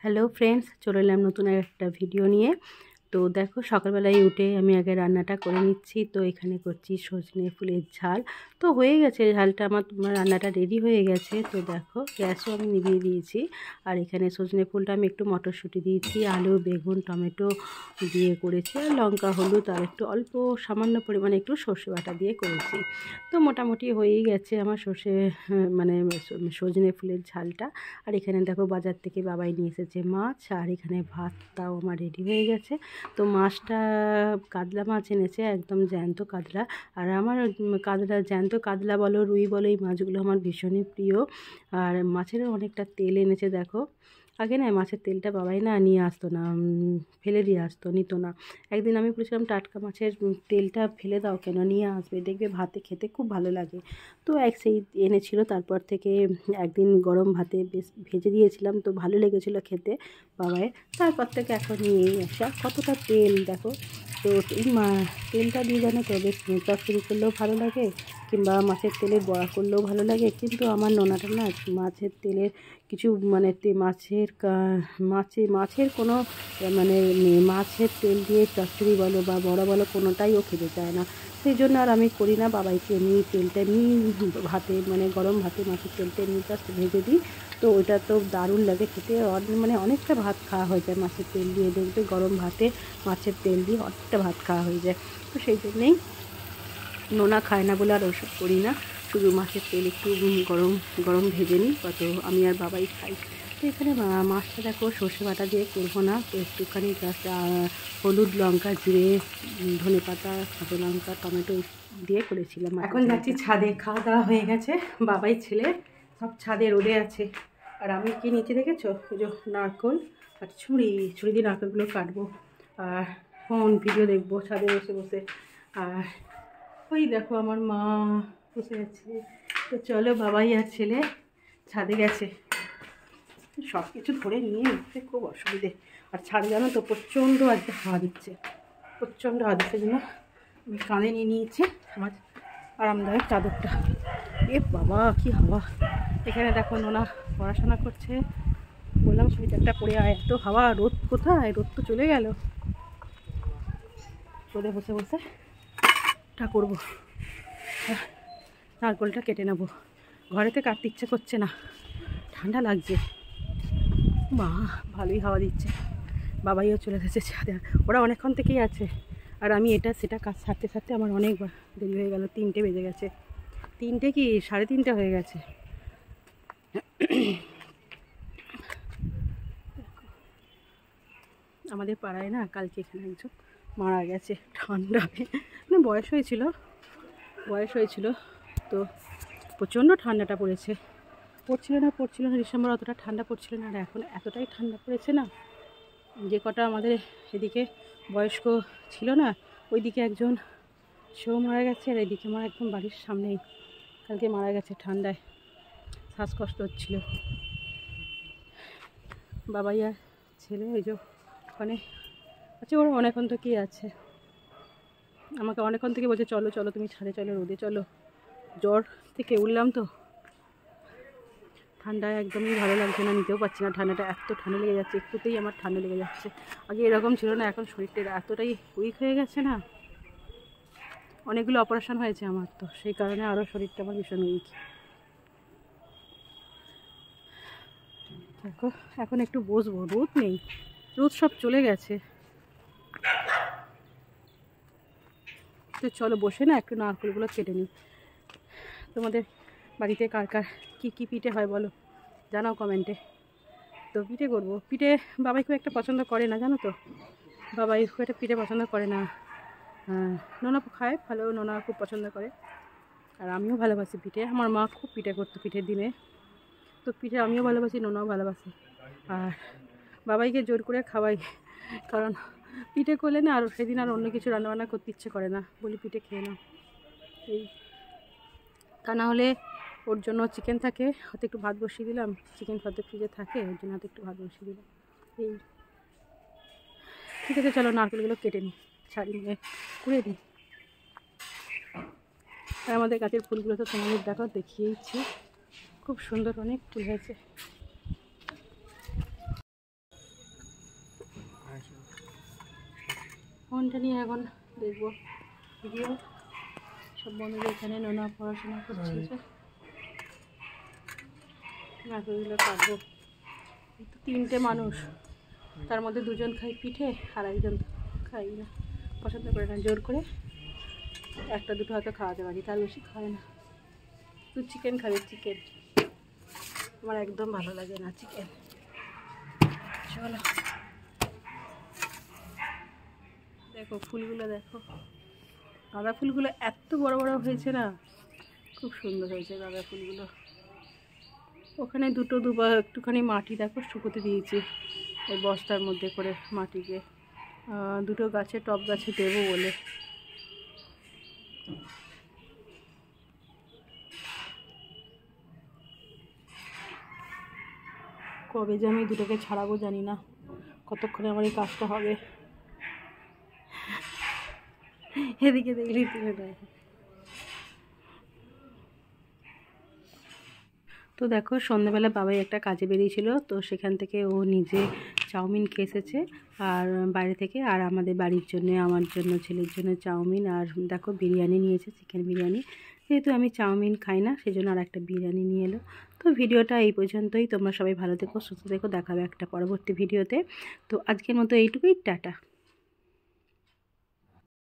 Hello friends, চলে এলাম নতুন একটা ভিডিও নিয়ে। তো দেখো, সকালবেলায় উঠে আমি আগে রান্নাটা করে নিচ্ছি। তো এখানে করছি সজনে ফুলের ঝাল। তো হয়ে গেছে ঝালটা, আমার রান্নাটা রেডি হয়ে গেছে। তো দেখো, গ্যাসও আমি নিভিয়ে দিয়েছি। আর এখানে সজনে ফুলটা আমি একটু মটরশুঁটি দিয়েছি, আলু, বেগুন, টমেটো দিয়ে করেছি, আর লঙ্কা, হলুদ আর একটু অল্প সামান্য পরিমাণে একটু সর্ষে বাটা দিয়ে করেছি। তো মোটামুটি হয়েই গেছে আমার মানে সজনে ফুলের ঝালটা। আর এখানে দেখো, বাজার থেকে বাবাই নিয়ে এসেছে মাছ, আর এখানে ভাতটাও আমার রেডি হয়ে গেছে। তো মাছটা কাতলা মাছ এনেছে, একদম জ্যান্ত কাতলা। আর আমার কাতলা, জ্যান্ত কাতলা বলো, রুই বলো, এই মাছগুলো আমার ভীষণই প্রিয়। আর মাছেরও অনেকটা তেল এনেছে দেখো। আগে না মাছের তেলটা বাবাই না নিয়ে আসতো না, ফেলে দিয়ে আসতো, নিত না। একদিন আমি বলেছিলাম, টাটকা মাছের তেলটা ফেলে দাও কেন, নিয়ে আসবে, দেখবে ভাতে খেতে খুব ভালো লাগে। তো সেই এনেছিল, তারপর থেকে একদিন গরম ভাতে বেশ ভেজে দিয়েছিলাম, তো ভালো লেগেছিলো খেতে বাবাই। তারপর থেকে এখন নিয়েই আসা, কতটা তেল দেখো। তো এই তেলটা দিয়ে জানো তো, বেশ চচ্চড়ি করলেও ভালো লাগে, কিংবা মাছের তেলের বড়া করলেও ভালো লাগে। কিন্তু আমার নোনাটা না মাছের তেলের কিছু মানে মাছের কোনো মানে মাছের তেল দিয়ে চচ্চড়ি বলো বা বড়া বলো, কোনোটাই ও খেতে চায় না। সেই জন্য আর আমি করি না, বাবাইকে এমনি তেলটা এমনি ভাতে, মানে গরম ভাতে মাছের তেলটা এমনি জাস্ট ভেজে দিই। তো ওইটা তো দারুণ লাগে খেতে, মানে অনেকটা ভাত খাওয়া হয়ে যায় মাছের তেল দিয়ে, দেখবে গরম ভাতে মাছের তেল দিয়ে অনেকটা ভাত খাওয়া হয়ে যায়। তো সেই জন্যেই নোনা খায় না বলে আর ওসব করি না, শুধু মাছের তেল একটু গরম গরম ভেজে নিই, কত আমি আর বাবাই খাই। তো এখানে মাছটা দেখো সর্ষে বাটা দিয়ে করবো না, তো একটুখানি জাস্ট হলুদ, লঙ্কা, জিরে, ধনে পাতা, কাঁচা লঙ্কা, টমেটো দিয়ে করেছিলাম। এখন যাচ্ছি ছাদে, খাওয়া দাওয়া হয়ে গেছে, বাবাই ছেলে সব ছাদে রোদে আছে। আর আমি কি নিচে দেখেছো, ওই যে নারকোল আর ছুরি দিয়ে নারকোলগুলো কাটবো, আর ফোন ভিডিও দেখবো ছাদে বসে বসে। আর ওই দেখো আমার মা বসে আছে। তো চলো, বাবাই আর ছেলে ছাদে গেছে। সব কিছু ধরে নিয়ে উঠতে খুব অসুবিধে। আর ছাদে জানো তো প্রচণ্ড আজকে হাওয়া দিচ্ছে, প্রচণ্ড হাওয়া দিচ্ছে, জন্য আমি কাঁধে নিয়ে নিয়েছি আমার আরামদায়ক চাদরটা। এ বাবা কি হাওয়া! এখানে দেখো নোনা পড়াশোনা করছে, বললাম সোয়েটারটা পরে আয়, এত হাওয়া। রোদ কোথায়, রোদ তো চলে গেল। রোদে বসে বসে টা করবো, নারকোলটা কেটে নেবো। ঘরেতে কাটতে ইচ্ছে করছে না, ঠান্ডা লাগছে। মা ভালোই হাওয়া দিচ্ছে। বাবাইও চলে গেছে ছাদে, ওরা অনেকক্ষণ থেকেই আছে। আর আমি এটা সেটা কাজ সারতে সারতে আমার অনেক দেরি হয়ে গেল, 3টে বেজে গেছে। 3টে কি 3:30 হয়ে গেছে। আমাদের পাড়ায় না কালকে এখানে একজন মারা গেছে ঠান্ডায়, মানে বয়স হয়েছিল। তো প্রচণ্ড ঠান্ডাটা পড়ছিল না ডিসেম্বর, অতটা ঠান্ডা পড়ছিল না। আর এখন এতটাই ঠান্ডা পড়েছে না, যে কটা আমাদের এদিকে বয়স্ক ছিল না, ওইদিকে একজন সেও মারা গেছে, আর এদিকে আমার একদম বাড়ির সামনেই কালকে মারা গেছে ঠান্ডায়, শ্বাসকষ্ট হচ্ছিল। বাবাই আর ছেলে ওই যে ওখানে আছে, ওরা অনেকক্ষণ থেকেই আছে। আমাকে অনেকক্ষণ থেকে বলছে চলো চলো তুমি ছাদে চলো, রোদে চলো। জ্বর থেকে উঠলাম তো, ঠান্ডায় একদমই ভালো লাগছে না, নিতেও পারছি না ঠান্ডাটা, এত ঠান্ডা লেগে যাচ্ছে, একটুতেই আমার ঠান্ডা লেগে যাচ্ছে। আগে এরকম ছিল না, এখন শরীরটা এতটাই উইক হয়ে গেছে না, অনেকগুলো অপারেশন হয়েছে আমার, তো সেই কারণে আরও শরীরটা আমার ভীষণ উইক। দেখো এখন একটু বসবো, রোদ নেই, রোদ সব চলে গেছে। তো চলো বসে না একটু নারকেলগুলো কেটে নিই। তোমাদের বাড়িতে কার কার কী পিঠে হয় বলো, জানাও কমেন্টে। তো পিঠে করবো, পিঠে বাবাই খুব একটা পছন্দ করে না জানো তো, বাবাই খুব একটা পিঠে পছন্দ করে না। নোনা খায় ভালো, নোনা খুব পছন্দ করে। আর আমিও ভালোবাসি পিঠে, আমার মা খুব পিঠে করতো পিঠের দিনে। তো পিঠে আমিও ভালোবাসি, নোনাও ভালোবাসে। আর বাবাইকে জোর করে খাওয়াই, কারণ পিঠে করলে না আর সেদিন আর অন্য কিছু রান্নাবান্না করতে ইচ্ছে করে না, বলি পিঠে খেয়ে নাও। এই তা না হলে ওর জন্য চিকেন থাকে, হয়তো একটু ভাত বসিয়ে দিলাম, চিকেন হয়তো ফ্রিজে থাকে, ওর জন্য হয়তো একটু ভাত বসিয়ে দিলাম। এই ঠিক আছে, চলো নারকেলগুলো কেটে নিই, ছাড়িয়ে কুড়ে দিই। আর আমাদের গাছের ফুলগুলো তো তোমাদের দেখো দেখিয়েইছি, খুব সুন্দর অনেক ফুল হয়েছে। ফোনটা নিয়ে এখন দেখবো ভিডিও। সব বন্ধুদের এখানে নোনা পড়াশোনা করছে, নাটকগুলো কাটবো। তো 3টে মানুষ, তার মধ্যে 2জন খাই পিঠে আর 1জন খাই না, পছন্দ করে না। জোর করে 1টা 2টো হয়তো খাওয়াতে পারি, তার বেশি খায় না। তুই চিকেন খাবি? চিকেন আমার একদম ভালো লাগে না চিকেন। চলো দেখো ফুলগুলো, দেখো গাঁদা ফুলগুলো এত বড় বড় হয়েছে না, খুব সুন্দর হয়েছে গাঁদা ফুলগুলো। ওখানে দুবার একটুখানি মাটি দেখো শুকোতে দিয়েছি এই বস্তার মধ্যে করে মাটিকে, 2টো গাছে টব গাছে দেবো বলে। কবে যে আমি 2টোকে ছাড়াবো জানি না, কতক্ষণে আমার এই কাজটা হবে। এদিকে দেখলি তুলে দেয়। তো দেখো সন্ধ্যাবেলা বাবাই একটা কাজে বেরিয়েছিল, তো সেখান থেকে ও নিজে চাউমিন খেয়ে এসেছে আর বাইরে থেকে, আর আমাদের বাড়ির জন্য, আমার জন্য, ছেলের জন্য চাউমিন, আর দেখো বিরিয়ানি নিয়েছে, চিকেন বিরিয়ানি। যেহেতু আমি চাউমিন খাই না সেজন্য আর একটা বিরিয়ানি নিয়ে এলো। তো ভিডিওটা এই পর্যন্তই। তোমরা সবাই ভালো থেকো, সুস্থ থেকো, দেখাবে একটা পরবর্তী ভিডিওতে। তো আজকের মতো এইটুকুই, টাটা।